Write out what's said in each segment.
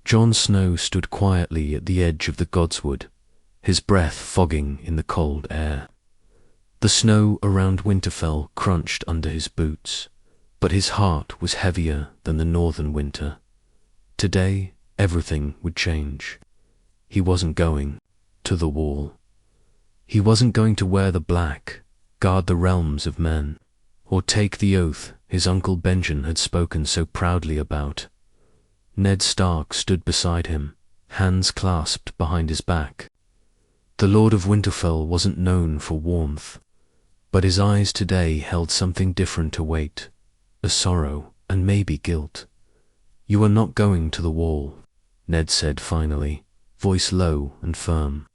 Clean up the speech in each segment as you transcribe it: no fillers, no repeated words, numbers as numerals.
Jon Snow stood quietly at the edge of the godswood, his breath fogging in the cold air. The snow around Winterfell crunched under his boots, but his heart was heavier than the northern winter. Today, everything would change. He wasn't going to the wall. He wasn't going to wear the black, guard the realms of men, or take the oath his uncle Benjen had spoken so proudly about. Ned Stark stood beside him, hands clasped behind his back. The Lord of Winterfell wasn't known for warmth, but his eyes today held something different await, a sorrow and maybe guilt. "You are not going to the wall," Ned said finally, voice low and firm.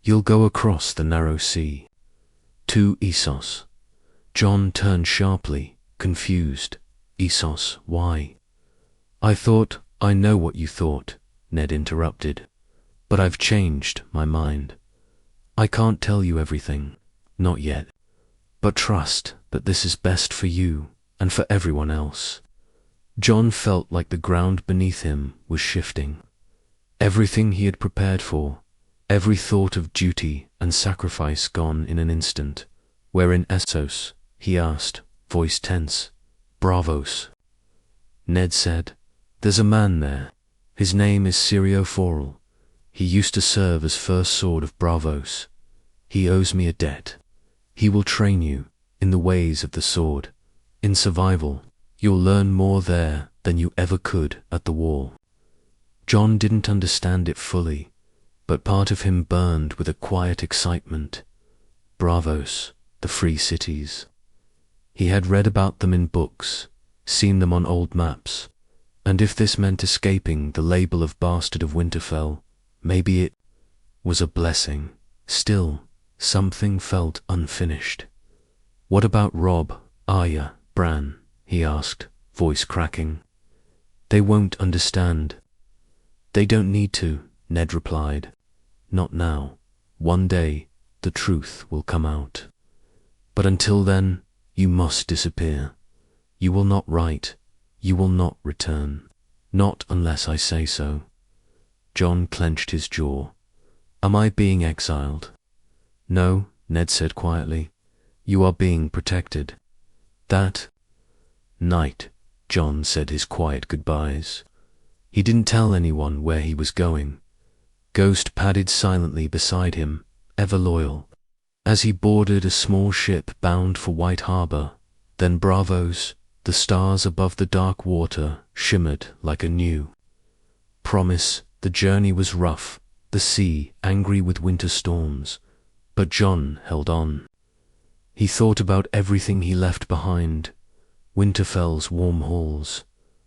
"You'll go across the narrow sea. To Essos." Jon turned sharply, confused. "Essos, why?" "I thought I know what you thought," Ned interrupted, "but I've changed my mind. I can't tell you everything, not yet, but trust that this is best for you and for everyone else." Jon felt like the ground beneath him was shifting. Everything he had prepared for, every thought of duty and sacrifice gone in an instant. "Where in Essos?" he asked, voice tense. "Braavos." Ned said, "There's a man there. His name is Syrio Forel. He used to serve as First Sword of Braavos. He owes me a debt. He will train you in the ways of the sword. In survival, you'll learn more there than you ever could at the wall." Jon didn't understand it fully, but part of him burned with a quiet excitement. Braavos, the free cities. He had read about them in books, seen them on old maps, and if this meant escaping the label of Bastard of Winterfell, maybe it was a blessing. Still, something felt unfinished. "What about Robb, Arya, Bran?" he asked, voice cracking. "They won't understand." "They don't need to," Ned replied. "Not now. One day, the truth will come out. But until then, you must disappear. You will not write. You will not return. Not unless I say so." Jon clenched his jaw. "Am I being exiled?" "No," Ned said quietly. "You are being protected." That night, Jon said his quiet goodbyes. He didn't tell anyone where he was going. Ghost padded silently beside him, ever loyal. As he boarded a small ship bound for White Harbor, then Braavos, the stars above the dark water shimmered like a new promise. The journey was rough, the sea angry with winter storms, but Jon held on. He thought about everything he left behind: Winterfell's warm halls,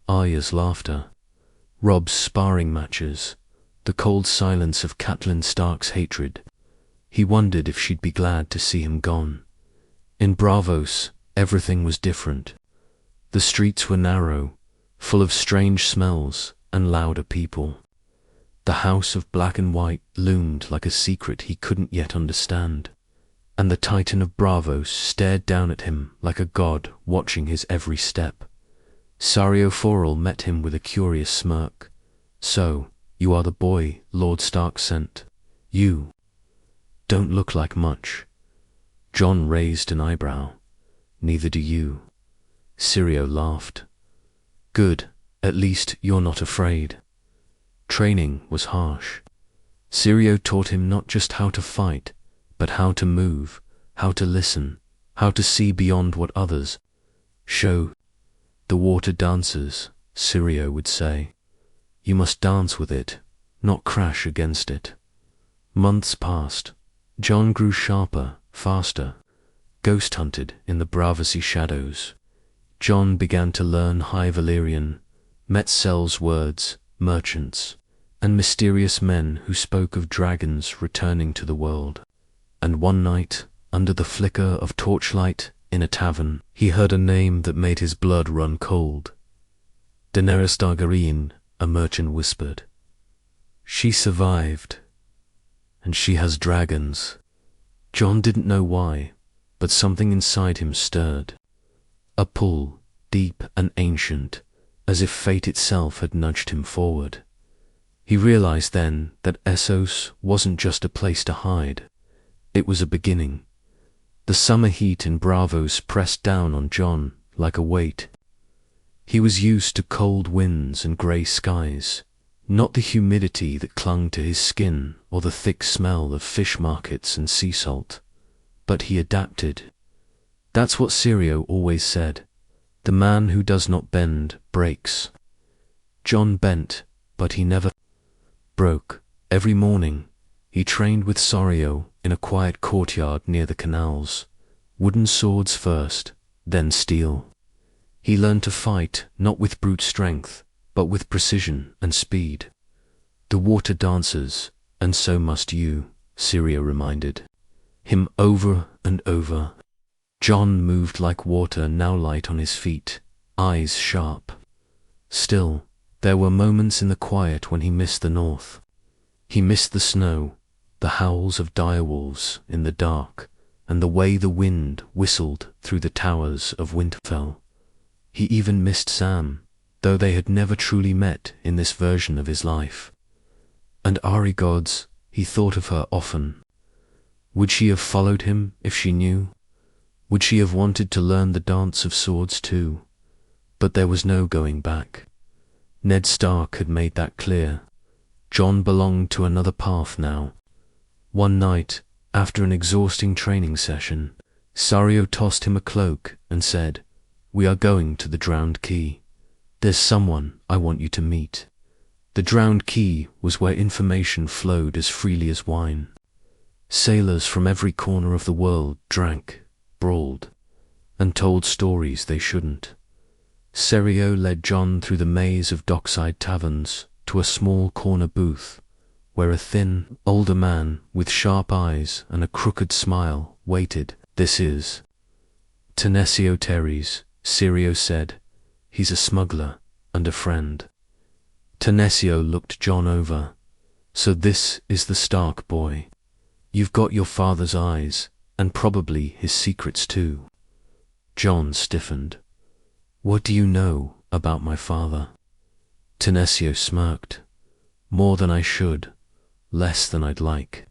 Arya's laughter, Robb's sparring matches, the cold silence of Catelyn Stark's hatred. He wondered if she'd be glad to see him gone. In Braavos, everything was different. The streets were narrow, full of strange smells and louder people. The house of black and white loomed like a secret he couldn't yet understand, and the Titan of Braavos stared down at him like a god watching his every step. Syrio Forel met him with a curious smirk. "So, you are the boy Lord Stark sent. You don't look like much." Jon raised an eyebrow. "Neither do you." Syrio laughed. "Good, at least you're not afraid." Training was harsh. Syrio taught him not just how to fight, but how to move, how to listen, how to see beyond what others show. "The water dances," Syrio would say. "You must dance with it, not crash against it." Months passed. Jon grew sharper, faster, ghost hunted in the Braavosi shadows. Jon began to learn High Valyrian, met Sel's words, merchants, and mysterious men who spoke of dragons returning to the world. And one night, under the flicker of torchlight in a tavern, he heard a name that made his blood run cold. "Daenerys Targaryen," a merchant whispered. "She survived, and she has dragons." Jon didn't know why, but something inside him stirred. A pull, deep and ancient, as if fate itself had nudged him forward. He realized then that Essos wasn't just a place to hide. It was a beginning. The summer heat in Braavos pressed down on Jon like a weight. He was used to cold winds and grey skies, not the humidity that clung to his skin or the thick smell of fish markets and sea salt. But he adapted. That's what Syrio always said. The man who does not bend breaks. Jon bent, but he never broke. Every morning, he trained with Syrio in a quiet courtyard near the canals. Wooden swords first, then steel. He learned to fight not with brute strength, but with precision and speed. The water dances, and so must you, Syrio reminded him over and over. Jon moved like water, now light on his feet, eyes sharp. Still, there were moments in the quiet when he missed the north. He missed the snow, the howls of direwolves in the dark, and the way the wind whistled through the towers of Winterfell. He even missed Sam, though they had never truly met in this version of his life. And Ari gods, he thought of her often. Would she have followed him if she knew? Would she have wanted to learn the dance of swords too? But there was no going back. Ned Stark had made that clear. Jon belonged to another path now. One night, after an exhausting training session, Syrio tossed him a cloak and said, "We are going to the Drowned Key. There's someone I want you to meet." The Drowned Key was where information flowed as freely as wine. Sailors from every corner of the world drank, brawled, and told stories they shouldn't. Syrio led Jon through the maze of dockside taverns to a small corner booth, where a thin, older man with sharp eyes and a crooked smile waited. "This is Tanesio Teres," Syrio said. "He's a smuggler and a friend." Tanesio looked Jon over. "So this is the Stark boy. You've got your father's eyes, and probably his secrets too." Jon stiffened. "What do you know about my father?" Tanesio smirked. "More than I should, less than I'd like."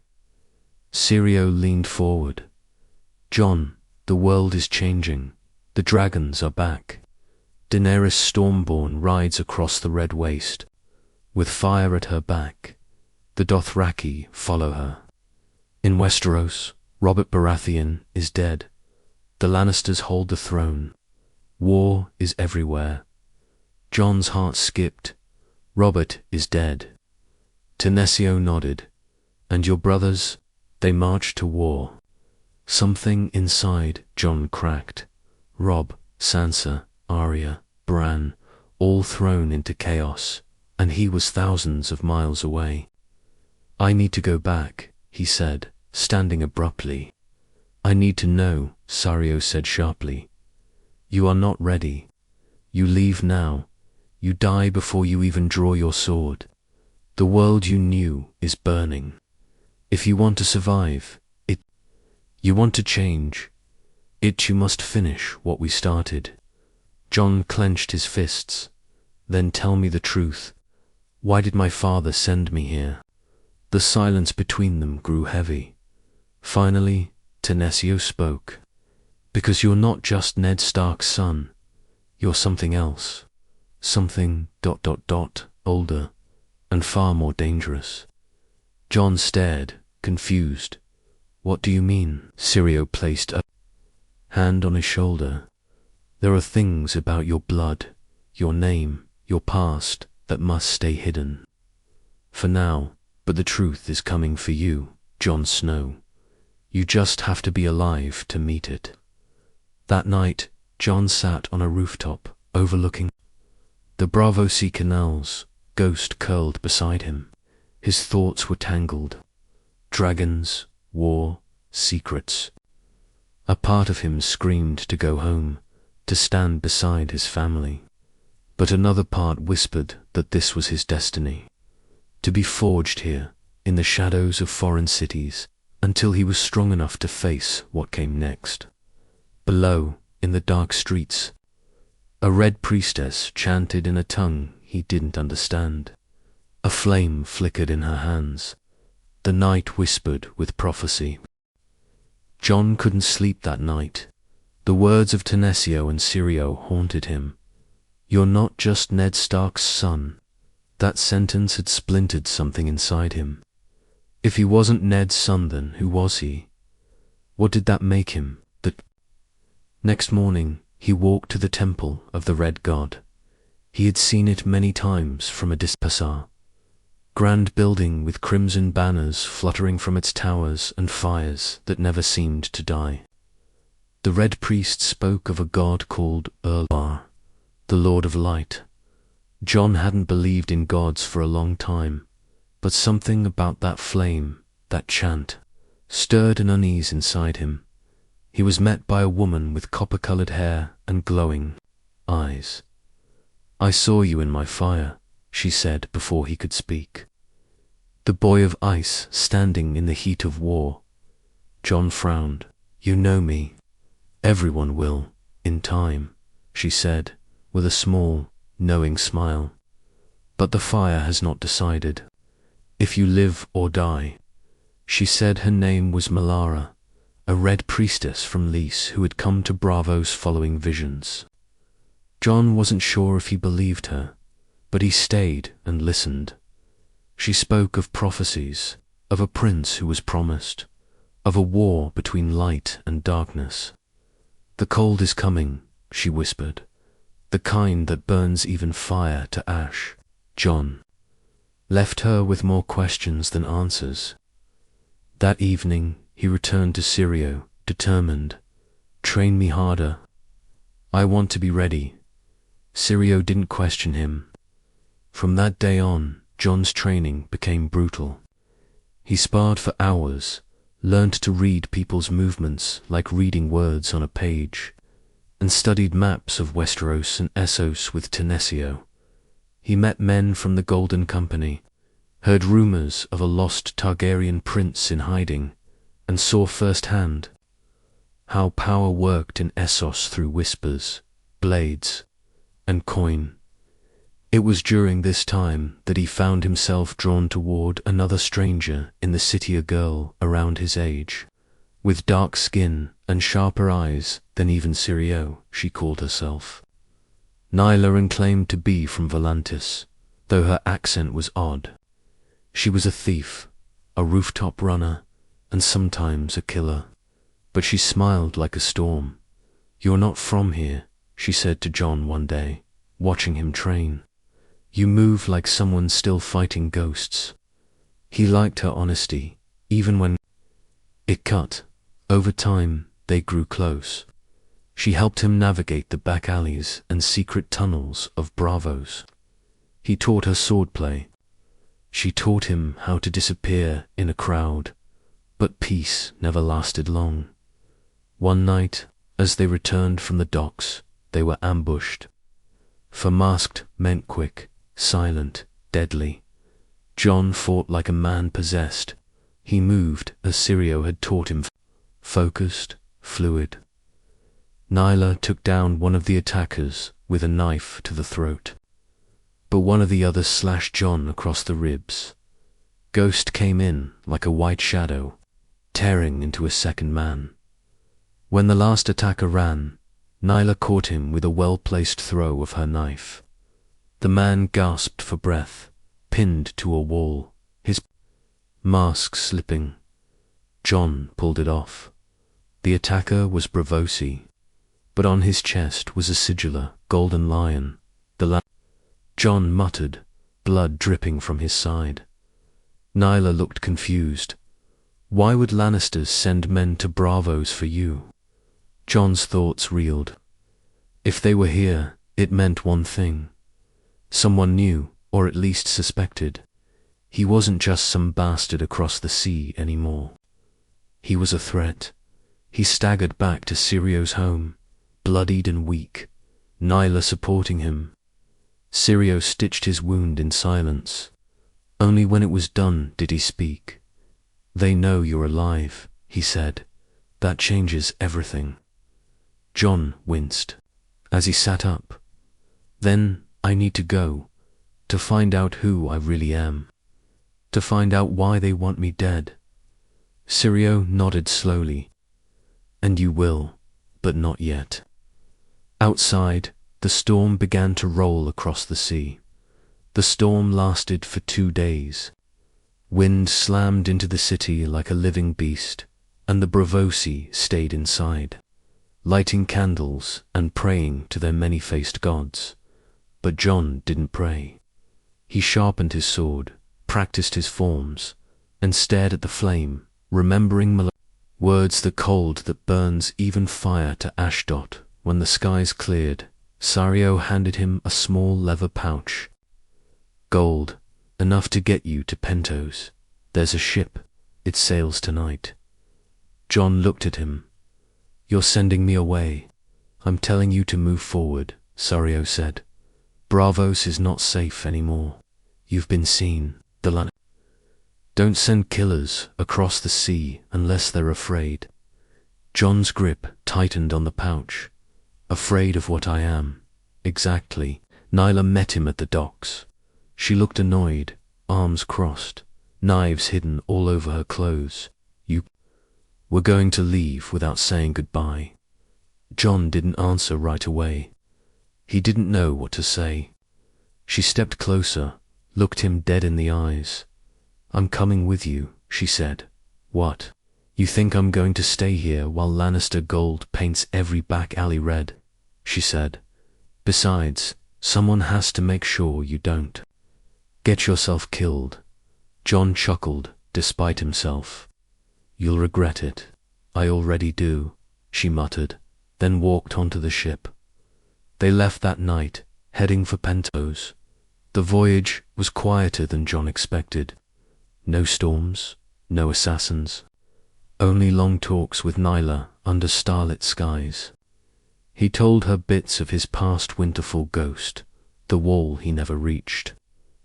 Syrio leaned forward. "Jon, the world is changing. The dragons are back. Daenerys Stormborn rides across the red waste, with fire at her back. The Dothraki follow her. In Westeros, Robert Baratheon is dead. The Lannisters hold the throne. War is everywhere." Jon's heart skipped. "Robert is dead." Tanesio nodded. "And your brothers, they marched to war." Something inside Jon cracked. Robb, Sansa, Arya, Bran, all thrown into chaos, and he was thousands of miles away. "I need to go back," he said, standing abruptly. "I need to know," Syrio said sharply. "You are not ready. You leave now. You die before you even draw your sword. The world you knew is burning. If you want to survive, you want to change, you must finish what we started." Jon clenched his fists. "Then tell me the truth. Why did my father send me here?" The silence between them grew heavy. Finally, Tanesio spoke. "Because you're not just Ned Stark's son. You're something else. Something ... older, and far more dangerous." Jon stared, confused. "What do you mean?" Syrio placed a hand on his shoulder. "There are things about your blood, your name, your past, that must stay hidden. For now, but the truth is coming for you, Jon Snow. You just have to be alive to meet it." That night, Jon sat on a rooftop overlooking the Braavosi canals, ghost curled beside him. His thoughts were tangled. Dragons, war, secrets. A part of him screamed to go home, to stand beside his family. But another part whispered that this was his destiny, to be forged here, in the shadows of foreign cities, until he was strong enough to face what came next. Below, in the dark streets, a red priestess chanted in a tongue he didn't understand. A flame flickered in her hands. The night whispered with prophecy. Jon couldn't sleep that night. The words of Tanesio and Syrio haunted him. "You're not just Ned Stark's son." That sentence had splintered something inside him. If he wasn't Ned's son, then who was he? What did that make him? Next morning, he walked to the temple of the Red God. He had seen it many times from a distance. Grand building with crimson banners fluttering from its towers and fires that never seemed to die. The Red Priest spoke of a god called Urlar, the Lord of Light. Jon hadn't believed in gods for a long time, but something about that flame, that chant, stirred an unease inside him. He was met by a woman with copper-colored hair and glowing eyes. "I saw you in my fire," she said before he could speak. The boy of ice standing in the heat of war. Jon frowned. "You know me." "Everyone will, in time," she said, with a small, knowing smile. "But the fire has not decided. If you live or die." She said her name was Melara, a red priestess from Lys who had come to Braavos following visions. Jon wasn't sure if he believed her, but he stayed and listened. She spoke of prophecies, of a prince who was promised, of a war between light and darkness. "The cold is coming," she whispered, "the kind that burns even fire to ash." Jon left her with more questions than answers. That evening, he returned to Syrio, determined. "Train me harder. I want to be ready." Syrio didn't question him. From that day on, Jon's training became brutal. He sparred for hours, learned to read people's movements like reading words on a page, and studied maps of Westeros and Essos with Tanesio. He met men from the Golden Company, heard rumors of a lost Targaryen prince in hiding, and saw firsthand how power worked in Essos through whispers, blades, and coin. It was during this time that he found himself drawn toward another stranger in the city, a girl around his age, with dark skin and sharper eyes than even Syrio, she called herself. Nyla claimed to be from Volantis, though her accent was odd. She was a thief, a rooftop runner, and sometimes a killer. But she smiled like a storm. "You're not from here," she said to Jon one day, watching him train. "You move like someone still fighting ghosts." He liked her honesty, even when it cut. Over time, they grew close. She helped him navigate the back alleys and secret tunnels of Braavos. He taught her swordplay. She taught him how to disappear in a crowd, but peace never lasted long. One night, as they returned from the docks, they were ambushed. For masked meant quick, silent, deadly. Jon fought like a man possessed. He moved as Syrio had taught him, focused, fluid. Nyla took down one of the attackers with a knife to the throat, but one of the others slashed Jon across the ribs. Ghost came in like a white shadow, tearing into a second man. When the last attacker ran, Nyla caught him with a well-placed throw of her knife. The man gasped for breath, pinned to a wall, his mask slipping. Jon pulled it off. The attacker was Braavosi, but on his chest was a sigil, golden lion. Jon muttered, blood dripping from his side. Nyla looked confused. "Why would Lannisters send men to Braavos for you?" Jon's thoughts reeled. If they were here, it meant one thing. Someone knew, or at least suspected. He wasn't just some bastard across the sea anymore. He was a threat. He staggered back to Syrio's home, bloodied and weak, Nyla supporting him. Syrio stitched his wound in silence. Only when it was done did he speak. "They know you're alive," he said. "That changes everything." Jon winced as he sat up. "Then I need to go. To find out who I really am. To find out why they want me dead. Syrio nodded slowly. And you will, but not yet. Outside, the storm began to roll across the sea. The storm lasted for 2 days. Wind slammed into the city like a living beast, and the Braavosi stayed inside, lighting candles and praying to their many-faced gods. But Jon didn't pray. He sharpened his sword, practiced his forms, and stared at the flame, remembering words the cold that burns even fire to Ashdod. When the skies cleared, Syrio handed him a small leather pouch. Gold, enough to get you to Pentos. There's a ship. It sails tonight. Jon looked at him. You're sending me away. I'm telling you to move forward, Syrio said. Braavos is not safe anymore. You've been seen. Don't send killers across the sea unless they're afraid. Jon's grip tightened on the pouch. Afraid of what I am. Exactly. Nyla met him at the docks. She looked annoyed, arms crossed, knives hidden all over her clothes. We're going to leave without saying goodbye. Jon didn't answer right away. He didn't know what to say. She stepped closer, looked him dead in the eyes. I'm coming with you, she said. What? You think I'm going to stay here while Lannister gold paints every back alley red? She said. Besides, someone has to make sure you don't get yourself killed. Jon chuckled, despite himself. You'll regret it. I already do, she muttered, then walked onto the ship. They left that night, heading for Pentos. The voyage was quieter than Jon expected. No storms, no assassins. Only long talks with Nyla under starlit skies. He told her bits of his past Winterfell ghost, the wall he never reached.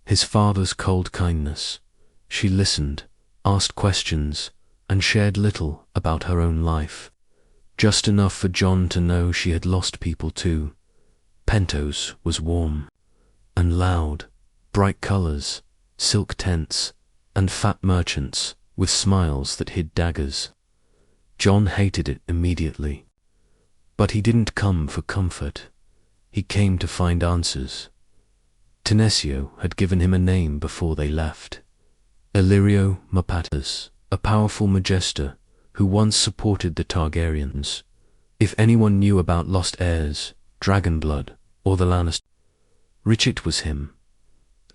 His father's cold kindness. She listened, asked questions, and shared little about her own life. Just enough for Jon to know she had lost people too. Pentos was warm and loud, bright colors, silk tents, and fat merchants with smiles that hid daggers. Jon hated it immediately. But he didn't come for comfort. He came to find answers. Tenesio had given him a name before they left. Illyrio Mapatus, a powerful Magister who once supported the Targaryens. If anyone knew about lost heirs, Dragonblood, or the Lannister, it was him.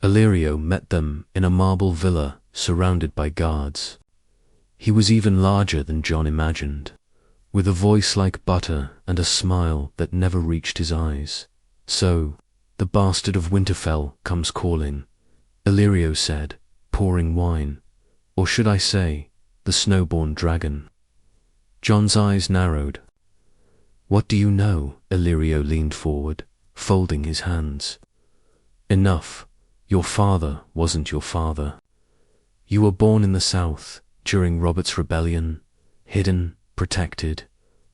Illyrio met them in a marble villa surrounded by guards. He was even larger than Jon imagined, with a voice like butter and a smile that never reached his eyes. So, the bastard of Winterfell comes calling, Illyrio said, pouring wine. Or should I say, the snowborn dragon. Jon's eyes narrowed. What do you know? Illyrio leaned forward, folding his hands. Enough. Your father wasn't your father. You were born in the south, during Robert's rebellion, hidden, protected,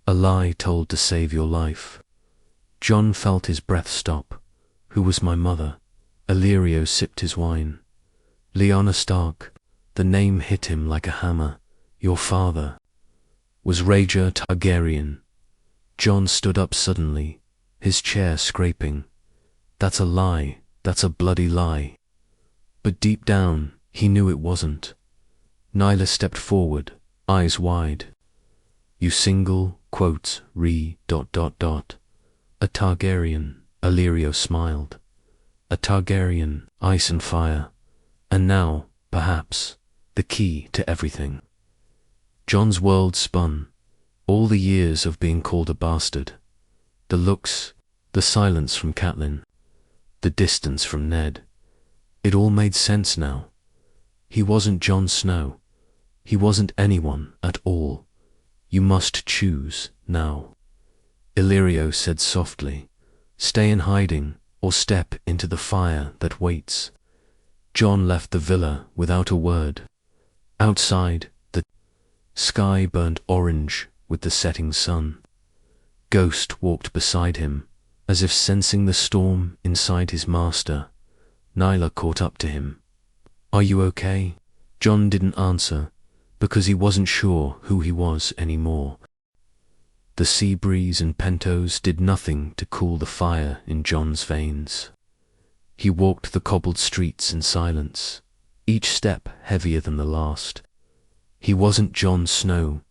a lie told to save your life. Jon felt his breath stop. Who was my mother? Illyrio sipped his wine. Lyanna Stark. The name hit him like a hammer. Your father was Rhaegar Targaryen. Jon stood up suddenly, his chair scraping. That's a lie. That's a bloody lie. But deep down, he knew it wasn't. Nyla stepped forward, eyes wide. You single, quotes, A Targaryen, Illyrio smiled. A Targaryen, ice and fire. And now, perhaps, the key to everything. Jon's world spun. All the years of being called a bastard. The looks, the silence from Catelyn, the distance from Ned. It all made sense now. He wasn't Jon Snow. He wasn't anyone at all. You must choose now. Illyrio said softly, stay in hiding or step into the fire that waits. Jon left the villa without a word. Outside, the sky burned orange with the setting sun. Ghost walked beside him, as if sensing the storm inside his master. Nyla caught up to him. "Are you okay?" Jon didn't answer, because he wasn't sure who he was anymore. The sea breeze and Pentos did nothing to cool the fire in Jon's veins. He walked the cobbled streets in silence, each step heavier than the last. He wasn't Jon Snow.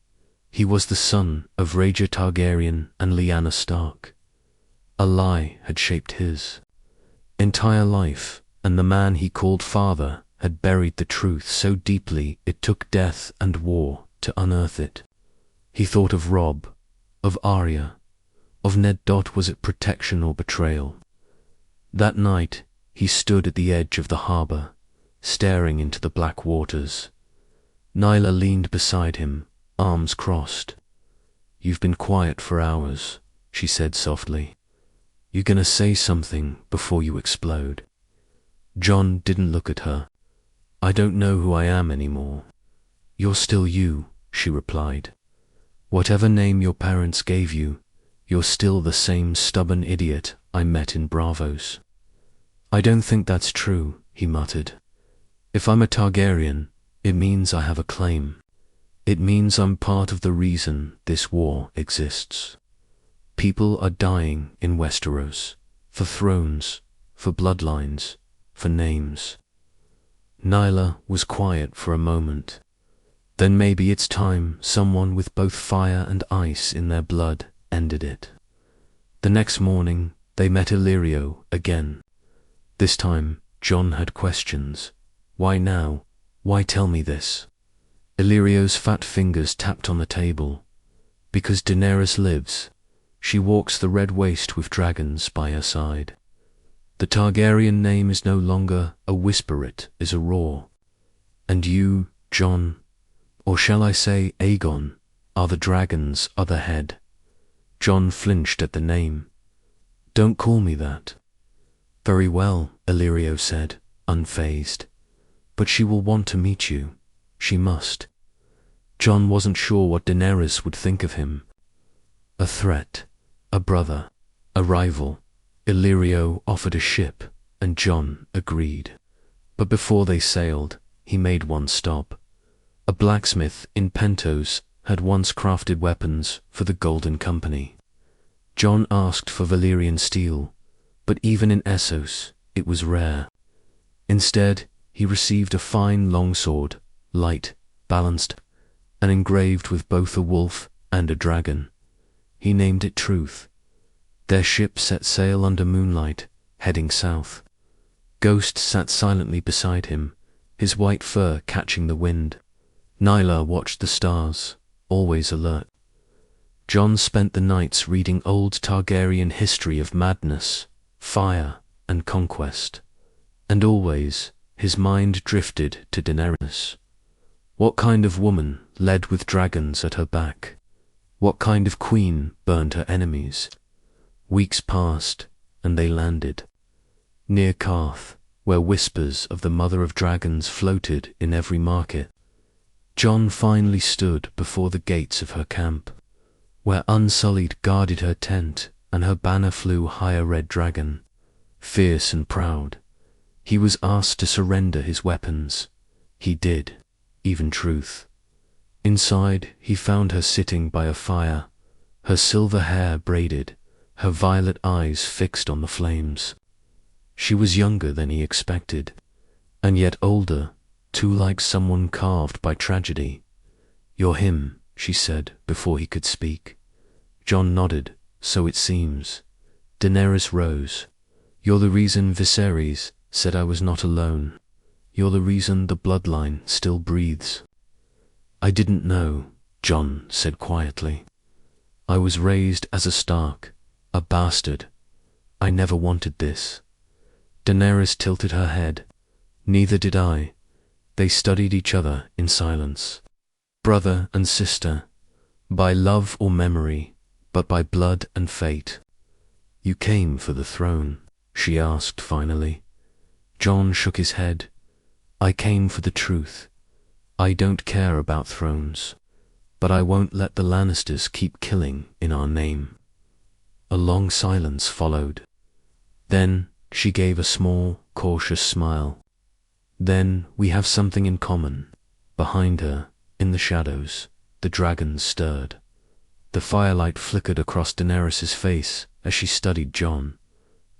He was the son of Rhaegar Targaryen and Lyanna Stark. A lie had shaped his entire life, and the man he called father had buried the truth so deeply it took death and war to unearth it. He thought of Robb, of Arya, of Ned. Was it protection or betrayal? That night, he stood at the edge of the harbor, staring into the black waters. Nyla leaned beside him, arms crossed. "You've been quiet for hours," she said softly. "You gonna say something before you explode?" Jon didn't look at her. "I don't know who I am anymore." "You're still you," she replied. "Whatever name your parents gave you, you're still the same stubborn idiot I met in Braavos." "I don't think that's true," he muttered. "If I'm a Targaryen, it means I have a claim. It means I'm part of the reason this war exists. People are dying in Westeros, for thrones, for bloodlines, for names." Nyla was quiet for a moment. "Then maybe it's time someone with both fire and ice in their blood ended it." The next morning, they met Illyrio again. This time, Jon had questions. "Why now? Why tell me this?" Illyrio's fat fingers tapped on the table. "Because Daenerys lives. She walks the red waste with dragons by her side. The Targaryen name is no longer a whisper, it is a roar. And you, Jon, or shall I say Aegon, are the dragon's other head." Jon flinched at the name. "Don't call me that." "Very well," Illyrio said, unfazed. "But she will want to meet you. She must." Jon wasn't sure what Daenerys would think of him. A threat, a brother, a rival. Illyrio offered a ship, and Jon agreed. But before they sailed, he made one stop. A blacksmith in Pentos had once crafted weapons for the Golden Company. Jon asked for Valyrian steel, but even in Essos, it was rare. Instead, he received a fine longsword, light, balanced, and engraved with both a wolf and a dragon. He named it Truth. Their ship set sail under moonlight, heading south. Ghost sat silently beside him, his white fur catching the wind. Nyla watched the stars, always alert. Jon spent the nights reading old Targaryen history of madness, fire, and conquest. And always, his mind drifted to Daenerys. What kind of woman led with dragons at her back? What kind of queen burned her enemies? Weeks passed, and they landed. Near Karth, where whispers of the mother of dragons floated in every market. Jon finally stood before the gates of her camp, where Unsullied guarded her tent and her banner flew high a red dragon. Fierce and proud, he was asked to surrender his weapons. He did, even Truth. Inside, he found her sitting by a fire, her silver hair braided, her violet eyes fixed on the flames. She was younger than he expected, and yet older, too like someone carved by tragedy. "You're him," she said before he could speak. Jon nodded. "So it seems." Daenerys rose. "You're the reason Viserys said I was not alone. You're the reason the bloodline still breathes." "I didn't know," Jon said quietly. "I was raised as a Stark, a bastard. I never wanted this." Daenerys tilted her head. "Neither did I." They studied each other in silence. Brother and sister, by love or memory, but by blood and fate. "You came for the throne?" she asked finally. Jon shook his head. "I came for the truth. I don't care about thrones, but I won't let the Lannisters keep killing in our name." A long silence followed. Then She gave a small, cautious smile. Then we have something in common. Behind her, in the shadows, the dragons stirred. The firelight flickered across Daenerys's face as she studied Jon.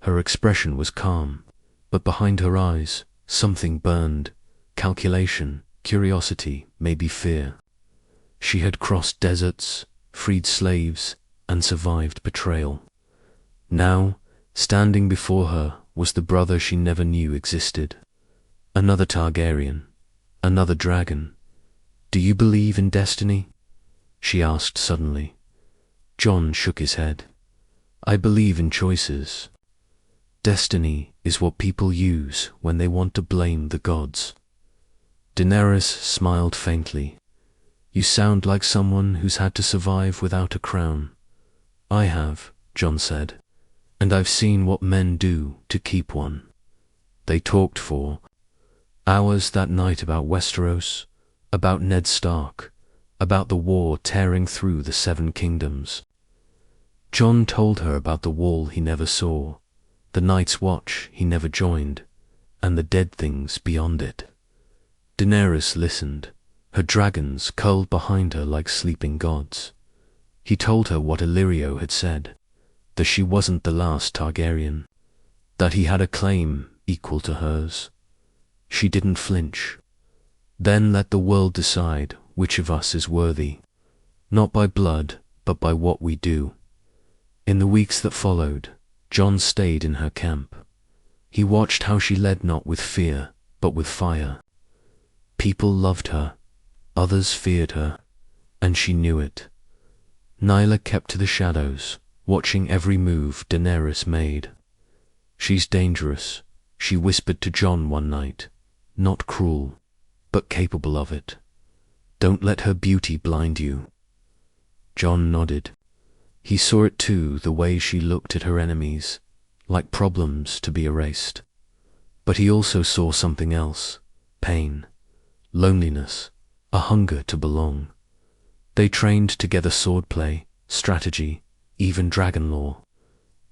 Her expression was calm, but behind her eyes, something burned. Calculation, curiosity, maybe fear. She had crossed deserts, freed slaves, and survived betrayal. Now, standing before her was the brother she never knew existed. Another Targaryen, another dragon. "Do you believe in destiny?" she asked suddenly. Jon shook his head. "I believe in choices. Destiny is what people use when they want to blame the gods." Daenerys smiled faintly. "You sound like someone who's had to survive without a crown." "I have," Jon said, "and I've seen what men do to keep one." They talked for hours that night about Westeros, about Ned Stark, about the war tearing through the Seven Kingdoms. Jon told her about the wall he never saw, the Night's Watch he never joined, and the dead things beyond it. Daenerys listened, her dragons curled behind her like sleeping gods. He told her what Illyrio had said, that she wasn't the last Targaryen, that he had a claim equal to hers. She didn't flinch. "Then let the world decide which of us is worthy, not by blood, but by what we do." In the weeks that followed, Jon stayed in her camp. He watched how she led not with fear, but with fire. People loved her, others feared her, and she knew it. Nyla kept to the shadows, watching every move Daenerys made. "She's dangerous," she whispered to Jon one night. "Not cruel, but capable of it. Don't let her beauty blind you." Jon nodded. He saw it too, the way she looked at her enemies, like problems to be erased. But he also saw something else: pain, loneliness, a hunger to belong. They trained together swordplay, strategy, even dragon lore.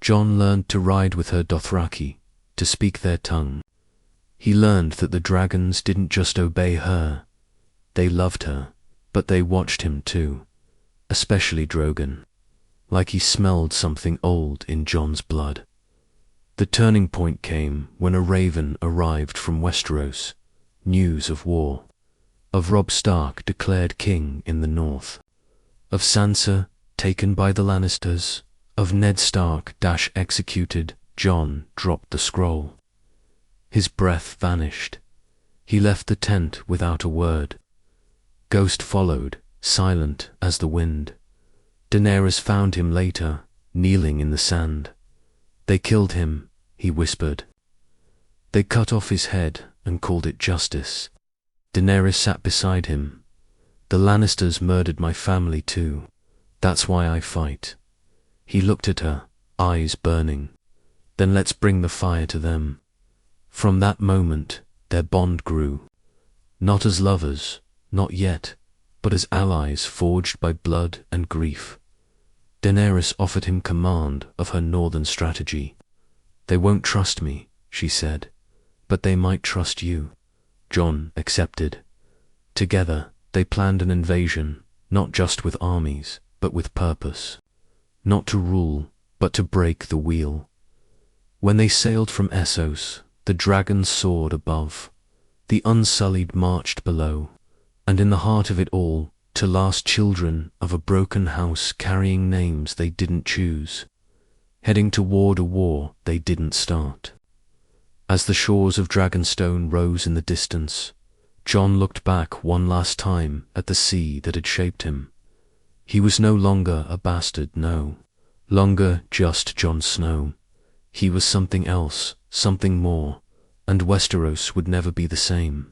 Jon learned to ride with her Dothraki, to speak their tongue. He learned that the dragons didn't just obey her. They loved her, but they watched him too, especially Drogon, like he smelled something old in Jon's blood. The turning point came when a raven arrived from Westeros, news of war, of Robb Stark declared king in the north, of Sansa taken by the Lannisters, of Ned Stark executed. Jon dropped the scroll. His breath vanished. He left the tent without a word. Ghost followed, silent as the wind. Daenerys found him later, kneeling in the sand. "They killed him," he whispered. "They cut off his head and called it justice." Daenerys sat beside him. "The Lannisters murdered my family too. That's why I fight." He looked at her, eyes burning. "Then let's bring the fire to them." From that moment, their bond grew. Not as lovers, not yet, but as allies forged by blood and grief. Daenerys offered him command of her northern strategy. "They won't trust me," she said, "but they might trust you." Jon accepted. Together, they planned an invasion, not just with armies, but with purpose. Not to rule, but to break the wheel. When they sailed from Essos, the dragons soared above. The unsullied marched below, and in the heart of it all, to last children of a broken house carrying names they didn't choose, heading toward a war they didn't start. As the shores of Dragonstone rose in the distance, Jon looked back one last time at the sea that had shaped him. He was no longer a bastard, no longer just Jon Snow. He was something else, something more, and Westeros would never be the same.